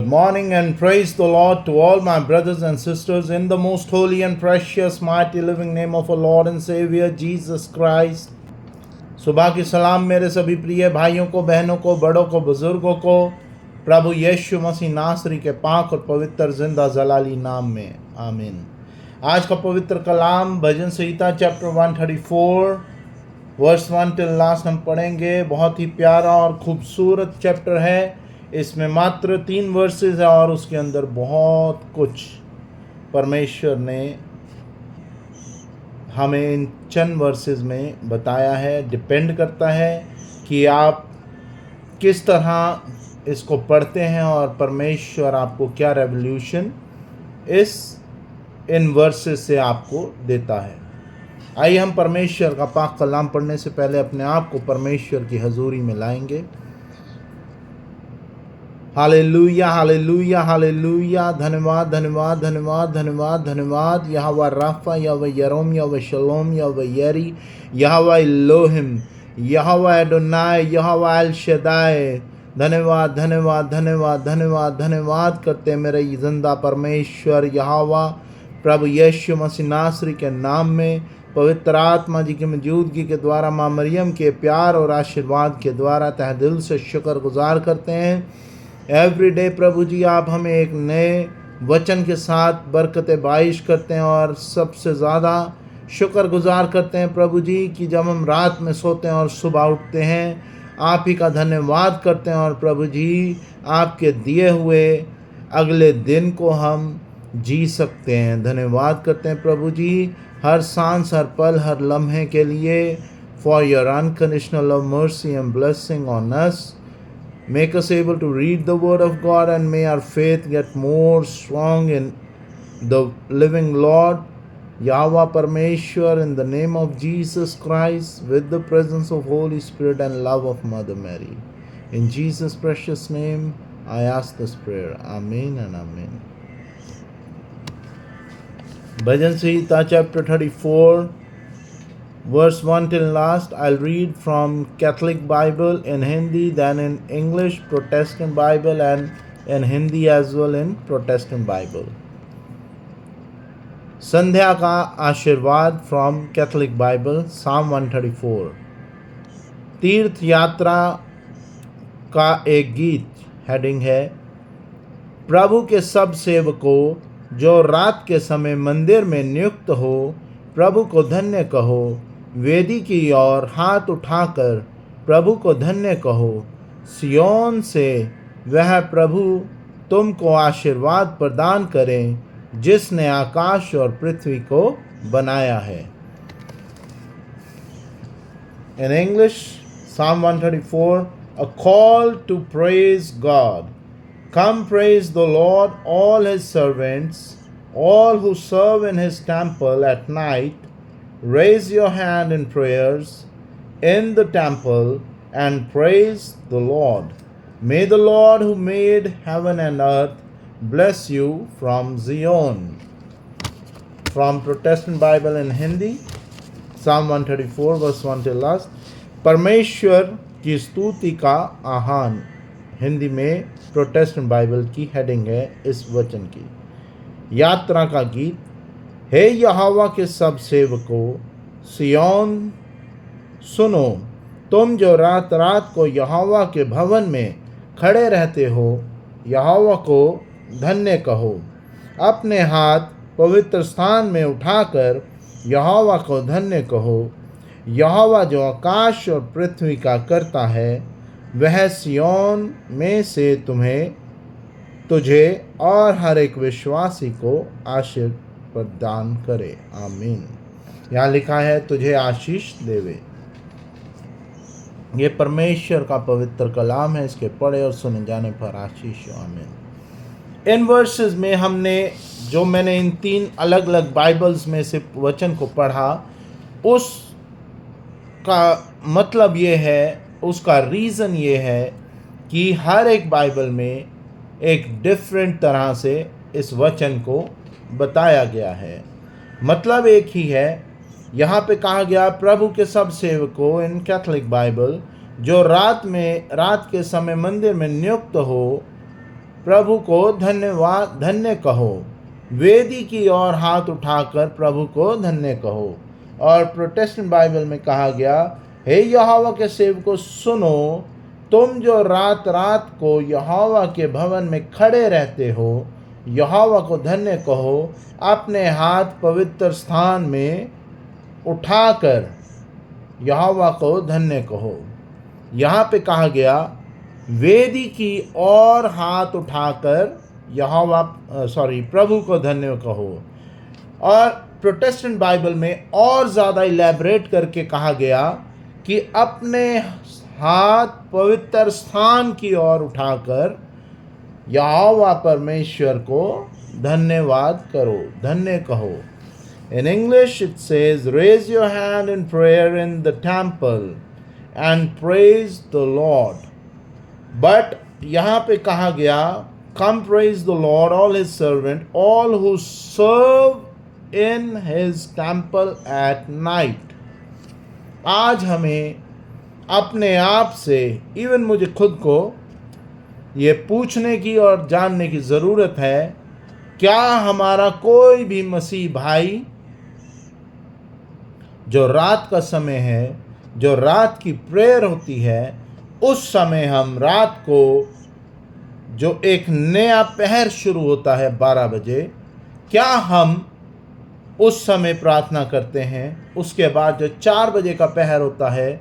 Good morning and praise the Lord to all my brothers and sisters in the most holy and precious, mighty, living name of our Lord and Savior Jesus Christ. सुबह की सलाम मेरे सभी प्रिय भाइयों को, बहनों को, बड़ों को, बुजुर्गों को प्रभु यीशु मसीह नासरी के पाक और पवित्र जिंदा जलाली नाम में आमीन। आज का पवित्र कलाम भजन संहिता चैप्टर 134 वर्स 1 टिल लास्ट हम पढ़ेंगे। बहुत ही प्यारा और खूबसूरत चैप्टर है। इसमें मात्र 3 वर्सेस है और उसके अंदर बहुत कुछ परमेश्वर ने हमें इन चंद वर्सेस में बताया है। डिपेंड करता है कि आप किस तरह इसको पढ़ते हैं और परमेश्वर आपको क्या रेवोल्यूशन इन वर्सेस से आपको देता है। आइए हम परमेश्वर का पाक कलाम पढ़ने से पहले अपने आप को परमेश्वर की हजूरी में लाएंगे। Hallelujah, hallelujah, hallelujah. धन्यवाद, धन्यवाद, धन्यवाद, धन्यवाद, धन्यवाद। यहोवा राफा, यहोवा यरोम, यहोवा शलोम, यहोवा यरी, यहोवा इलोहिम, यहोवा एडोनाय, यहोवा एल शदाय। धन्यवाद, धन्यवाद, धन्यवाद, धन्यवाद, धन्यवाद करते मेरे जिंदा परमेश्वर यहोवा प्रभु यीशु मसीह नासरी के नाम में, पवित्र आत्मा जी की मौजूदगी के द्वारा, माँ मरियम के प्यार और आशीर्वाद के द्वारा तहे दिल से शुक्रगुजार करते हैं। एवरी डे प्रभु जी आप हमें एक नए वचन के साथ बरकत बारिश करते हैं और सबसे ज़्यादा शुक्रगुजार करते हैं प्रभु जी कि जब हम रात में सोते हैं और सुबह उठते हैं आप ही का धन्यवाद करते हैं और प्रभु जी आपके दिए हुए अगले दिन को हम जी सकते हैं। धन्यवाद करते हैं प्रभु जी हर सांस, हर पल, हर लम्हे के लिए। For your unconditional love, mercy and blessing on us. Make us able to read the word of God and may our faith get more strong in the living Lord, Yahweh Parmeshwar, in the name of Jesus Christ, with the presence of Holy Spirit and love of Mother Mary. In Jesus' precious name, I ask this prayer. Amen and Amen. Bhajan Sanhita chapter 34. Verse 1 till last, I'll read from Catholic Bible in Hindi, then in English, Protestant Bible, and in Hindi as well in Protestant Bible. संध्या का आशीर्वाद from Catholic Bible, Psalm 134. तीर्थ यात्रा का एक गीत, heading है प्रभु के सब सेवकों जो रात के समय मंदिर में नियुक्त हो, प्रभु को धन्य कहो। वेदी की ओर हाथ उठाकर प्रभु को धन्य कहो। सियोन से वह प्रभु तुमको आशीर्वाद प्रदान करें जिसने आकाश और पृथ्वी को बनाया है। In English, Psalm 134, a call to praise God. Come praise the Lord, all his servants, all who serve in his temple at night. Raise your hand in prayers in the temple and praise the Lord. May the Lord who made heaven and earth bless you from Zion. From Protestant Bible in Hindi, Psalm 134 verse 1 till last. परमेश्वर की स्तुति का आह्वान, हिंदी में Protestant Bible की heading है इस वचन की। यात्रा का गीत। हे यहोवा के सब सेवकों, सियोन सुनो, तुम जो रात रात को यहोवा के भवन में खड़े रहते हो, यहोवा को धन्य कहो। अपने हाथ पवित्र स्थान में उठाकर यहोवा को धन्य कहो। यहोवा जो आकाश और पृथ्वी का करता है, वह सियोन में से तुझे और हर एक विश्वासी को आशीष प्रदान करे। आमीन। यहाँ लिखा है तुझे आशीष देवे। ये परमेश्वर का पवित्र कलाम है। इसके पढ़े और सुने जाने पर आशीष हो। आमीन। इन वर्सेस में मैंने इन 3 अलग अलग बाइबल्स में से वचन को पढ़ा, उसका मतलब ये है, उसका रीज़न ये है कि हर एक बाइबल में एक डिफरेंट तरह से इस वचन को बताया गया है। मतलब एक ही है। यहाँ पे कहा गया प्रभु के सब सेवकों इन कैथोलिक बाइबल जो रात के समय मंदिर में नियुक्त हो, प्रभु को धन्यवाद धन्य कहो। वेदी की ओर हाथ उठाकर प्रभु को धन्य कहो। और प्रोटेस्टेंट बाइबल में कहा गया, हे यहोवा के सेवकों सुनो, तुम जो रात रात को यहोवा के भवन में खड़े रहते हो, यहोवा को धन्य कहो। अपने हाथ पवित्र स्थान में उठाकर यहोवा को धन्य कहो। यहाँ पे कहा गया वेदी की ओर हाथ उठाकर प्रभु को धन्य कहो। और प्रोटेस्टेंट बाइबल में और ज़्यादा इलेबरेट करके कहा गया कि अपने हाथ पवित्र स्थान की ओर उठाकर यहोवा परमेश्वर को धन्यवाद करो, धन्य कहो। In English it says, raise your hand in prayer in the temple and praise the Lord. But यहाँ पे कहा गया, come praise the Lord, all his servant, all who serve in his temple at night. आज हमें अपने आप से, even मुझे खुद को ये पूछने की और जानने की ज़रूरत है, क्या हमारा कोई भी मसीह भाई जो रात का समय है, जो रात की प्रेयर होती है, उस समय हम रात को जो एक नया पहर शुरू होता है 12 बजे, क्या हम उस समय प्रार्थना करते हैं? उसके बाद जो 4 बजे का पहर होता है,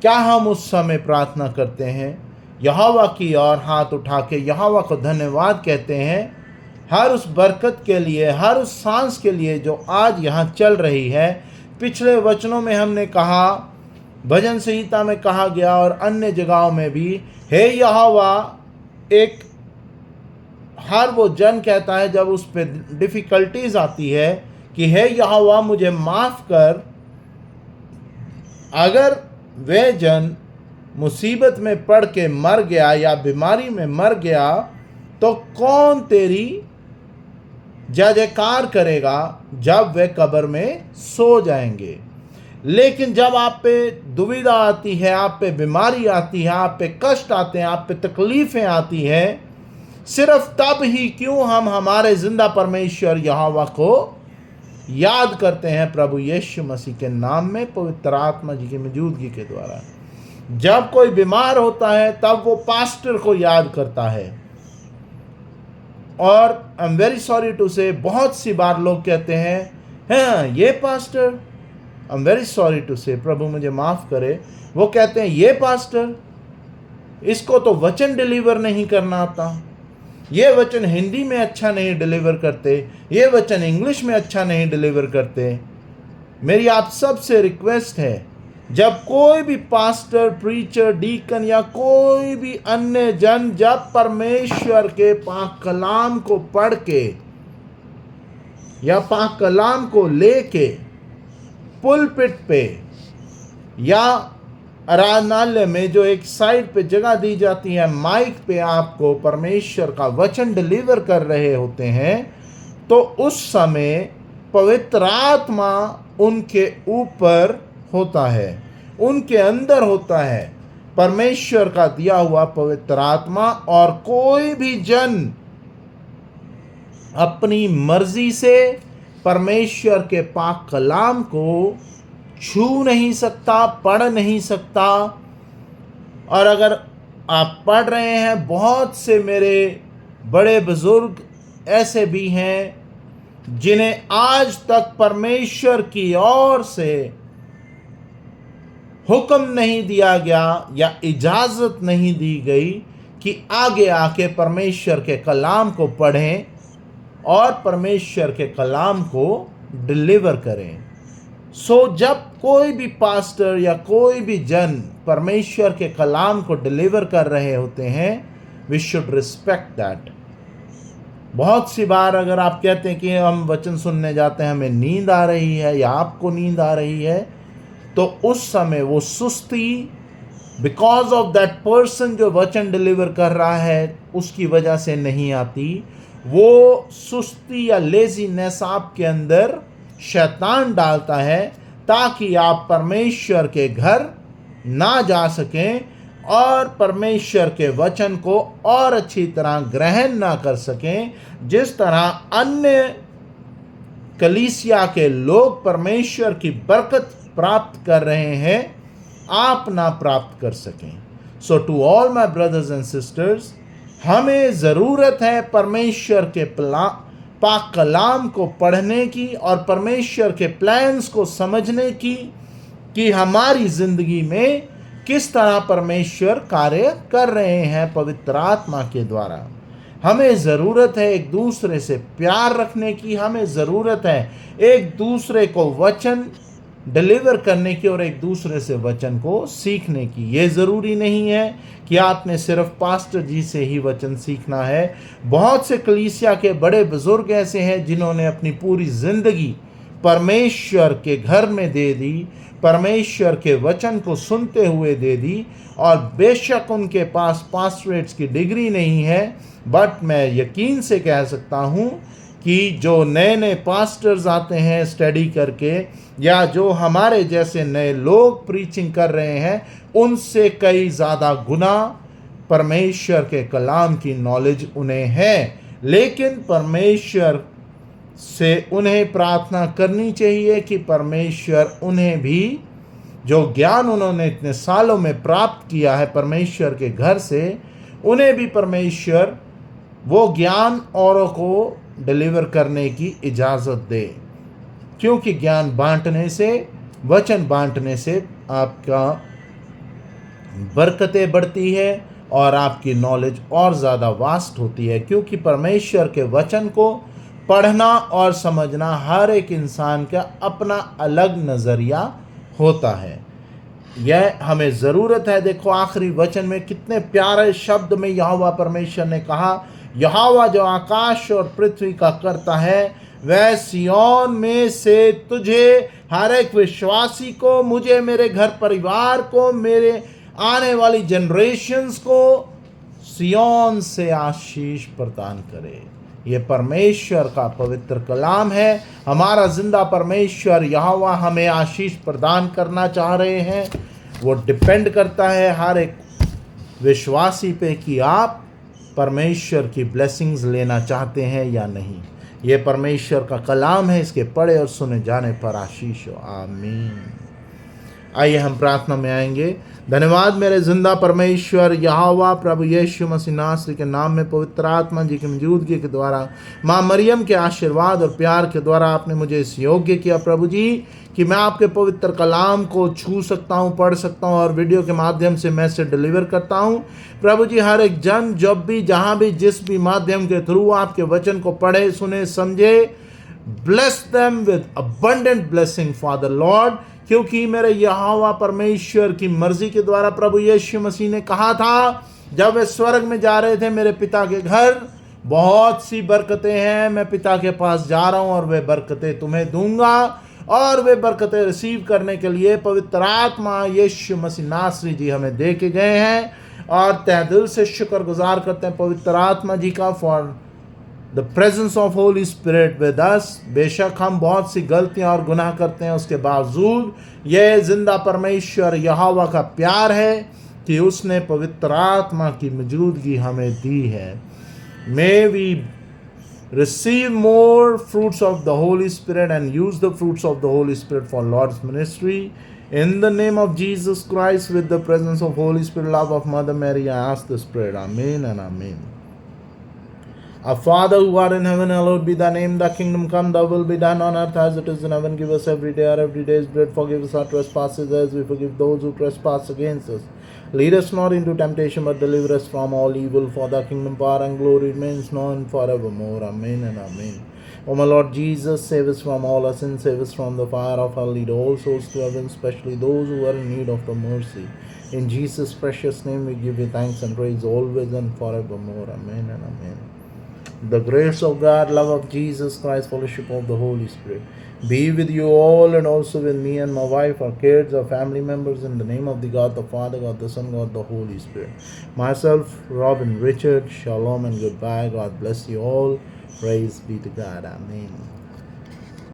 क्या हम उस समय प्रार्थना करते हैं? यहोवा की ओर हाथ उठा के यहोवा को धन्यवाद कहते हैं हर उस बरकत के लिए, हर उस सांस के लिए जो आज यहाँ चल रही है। पिछले वचनों में हमने कहा, भजन संहिता में कहा गया और अन्य जगहों में भी, हे यहोवा, एक हर वो जन कहता है जब उस पर डिफ़िकल्टीज आती है कि हे यहोवा मुझे माफ़ कर। अगर वह जन मुसीबत में पड़ के मर गया या बीमारी में मर गया, तो कौन तेरी जय जयकार करेगा जब वे कब्र में सो जाएंगे? लेकिन जब आप पे दुविधा आती है, आप पे बीमारी आती है, आप पे कष्ट आते हैं, आप पे तकलीफ़ें आती हैं, सिर्फ तब ही क्यों हम हमारे जिंदा परमेश्वर यहोवा को याद करते हैं, प्रभु यीशु मसीह के नाम में, पवित्र आत्मा जी की मौजूदगी के द्वारा। जब कोई बीमार होता है तब वो पास्टर को याद करता है। और I am very sorry to say, बहुत सी बार लोग कहते हैं, हाँ ये pastor, I am very sorry to say, प्रभु मुझे माफ़ करे, वो कहते हैं ये पास्टर, इसको तो वचन डिलीवर नहीं करना आता, ये वचन हिंदी में अच्छा नहीं डिलीवर करते, ये वचन इंग्लिश में अच्छा नहीं डिलीवर करते। मेरी आप सब से रिक्वेस्ट है, जब कोई भी पास्टर, प्रीचर, डीकन या कोई भी अन्य जन जब परमेश्वर के पाक कलाम को पढ़ के या पाक कलाम को लेके पुलपिट पे या आराधनालय में जो एक साइड पे जगह दी जाती है, माइक पे आपको परमेश्वर का वचन डिलीवर कर रहे होते हैं, तो उस समय पवित्र आत्मा उनके ऊपर होता है, उनके अंदर होता है परमेश्वर का दिया हुआ पवित्र आत्मा। और कोई भी जन अपनी मर्जी से परमेश्वर के पाक कलाम को छू नहीं सकता, पढ़ नहीं सकता। और अगर आप पढ़ रहे हैं, बहुत से मेरे बड़े बुजुर्ग ऐसे भी हैं जिन्हें आज तक परमेश्वर की ओर से हुक्म नहीं दिया गया या इजाज़त नहीं दी गई कि आगे आके परमेश्वर के कलाम को पढ़ें और परमेश्वर के कलाम को डिलीवर करें। जब कोई भी पास्टर या कोई भी जन परमेश्वर के कलाम को डिलीवर कर रहे होते हैं, वी शुड रिस्पेक्ट दैट। बहुत सी बार अगर आप कहते हैं कि हम वचन सुनने जाते हैं, हमें नींद आ रही है या आपको नींद आ रही है, तो उस समय वो सुस्ती बिकॉज ऑफ दैट पर्सन जो वचन डिलीवर कर रहा है उसकी वजह से नहीं आती। वो सुस्ती या लेजीनेस आपके अंदर शैतान डालता है ताकि आप परमेश्वर के घर ना जा सकें, और परमेश्वर के वचन को और अच्छी तरह ग्रहण ना कर सकें, जिस तरह अन्य कलीसिया के लोग परमेश्वर की बरकत प्राप्त कर रहे हैं, आप ना प्राप्त कर सकें। So to all my brothers and sisters, हमें ज़रूरत है परमेश्वर के पाक कलाम को पढ़ने की और परमेश्वर के प्लान्स को समझने की, कि हमारी ज़िंदगी में किस तरह परमेश्वर कार्य कर रहे हैं पवित्र आत्मा के द्वारा। हमें ज़रूरत है एक दूसरे से प्यार रखने की, हमें ज़रूरत है एक दूसरे को वचन डिलीवर करने की और एक दूसरे से वचन को सीखने की। ये ज़रूरी नहीं है कि आपने सिर्फ पास्टर जी से ही वचन सीखना है। बहुत से कलीसिया के बड़े बुजुर्ग ऐसे हैं जिन्होंने अपनी पूरी ज़िंदगी परमेश्वर के घर में दे दी, परमेश्वर के वचन को सुनते हुए दे दी, और बेशक उनके पास पास्टरेट्स की डिग्री नहीं है, बट मैं यकीन से कह सकता हूँ कि जो नए नए पास्टर्स आते हैं स्टडी करके, या जो हमारे जैसे नए लोग प्रीचिंग कर रहे हैं, उनसे कई ज़्यादा गुना परमेश्वर के कलाम की नॉलेज उन्हें है। लेकिन परमेश्वर से उन्हें प्रार्थना करनी चाहिए कि परमेश्वर उन्हें भी जो ज्ञान उन्होंने इतने सालों में प्राप्त किया है परमेश्वर के घर से, उन्हें भी परमेश्वर वो ज्ञान औरों को डिलीवर करने की इजाज़त दे। क्योंकि ज्ञान बांटने से, वचन बांटने से आपका बरकतें बढ़ती है और आपकी नॉलेज और ज़्यादा वास्ट होती है। क्योंकि परमेश्वर के वचन को पढ़ना और समझना हर एक इंसान का अपना अलग नज़रिया होता है। यह हमें ज़रूरत है। देखो आखिरी वचन में कितने प्यारे शब्द में यहोवा परमेश्वर ने कहा, यहोवा जो आकाश और पृथ्वी का करता है, वह सिय्योन में से तुझे, हर एक विश्वासी को, मुझे, मेरे घर परिवार को, मेरे आने वाली जनरेशन्स को सिय्योन से आशीष प्रदान करे। ये परमेश्वर का पवित्र कलाम है। हमारा जिंदा परमेश्वर यहोवा हमें आशीष प्रदान करना चाह रहे हैं। वो डिपेंड करता है हर एक विश्वासी पे कि आप परमेश्वर की ब्लेसिंग्स लेना चाहते हैं या नहीं। ये परमेश्वर का कलाम है, इसके पढ़े और सुने जाने पर आशीष हो। आमीन। आइए हम प्रार्थना में आएंगे। धन्यवाद मेरे जिंदा परमेश्वर यहोवा, प्रभु यीशु मसीह नासरी के नाम में पवित्र आत्मा जी की मौजूदगी के द्वारा, माँ मरियम के आशीर्वाद और प्यार के द्वारा आपने मुझे इस योग्य किया प्रभु जी कि मैं आपके पवित्र कलाम को छू सकता हूँ, पढ़ सकता हूँ और वीडियो के माध्यम से मैसेज डिलीवर करता हूँ। प्रभु जी हर एक जन जब भी, जहाँ भी, जिस भी माध्यम के थ्रू आपके वचन को पढ़े, सुने, समझे, bless them with abundant blessing father Lord. क्योंकि मेरे यहोवा परमेश्वर की मर्जी के द्वारा प्रभु यीशु मसीह ने कहा था जब वे स्वर्ग में जा रहे थे, मेरे पिता के घर बहुत सी बरकतें हैं, मैं पिता के पास जा रहा हूँ और वे बरकतें तुम्हें दूंगा। और वे बरकतें रिसीव करने के लिए पवित्र आत्मा यीशु मसीह नासरी जी हमें दे के गए हैं, और तहे दिल से शुक्रगुजार करते हैं पवित्र आत्मा जी का for the presence of Holi spirit with us. बेशक हम बहुत सी गलतियां और गुनाह करते हैं, उसके बावजूद यह जिंदा परमेश्वर यहोवा का प्यार है कि उसने पवित्र आत्मा की मौजूदगी हमें दी है। May we receive more fruits of the Holy Spirit and use the fruits of the Holy Spirit for Lord's ministry. In the name of Jesus Christ, with the presence of Holy Spirit, love of Mother Mary, I ask this prayer. Amen and amen. Our Father who art in heaven, hallowed be thy name. Thy kingdom come, thy will be done on earth as it is in heaven. Give us every day our everyday's bread. Forgive us our trespasses as we forgive those who trespass against us. Lead us not into temptation, but deliver us from all evil. For thy kingdom, power, and glory remains now and forevermore. Amen and amen. O my Lord Jesus, save us from all our sins. Save us from the fire of hell. Lead all souls to heaven, especially those who are in need of the mercy. In Jesus' precious name, we give you thanks and praise always and forevermore. Amen and amen. The grace of God, love of Jesus Christ, fellowship of the Holy Spirit be with you all and also with me and my wife, our kids, our family members, in the name of the God the Father, God the Son, God the Holy Spirit. Myself, Robin Richard, shalom and goodbye. God bless you all. Praise be to God. Amen.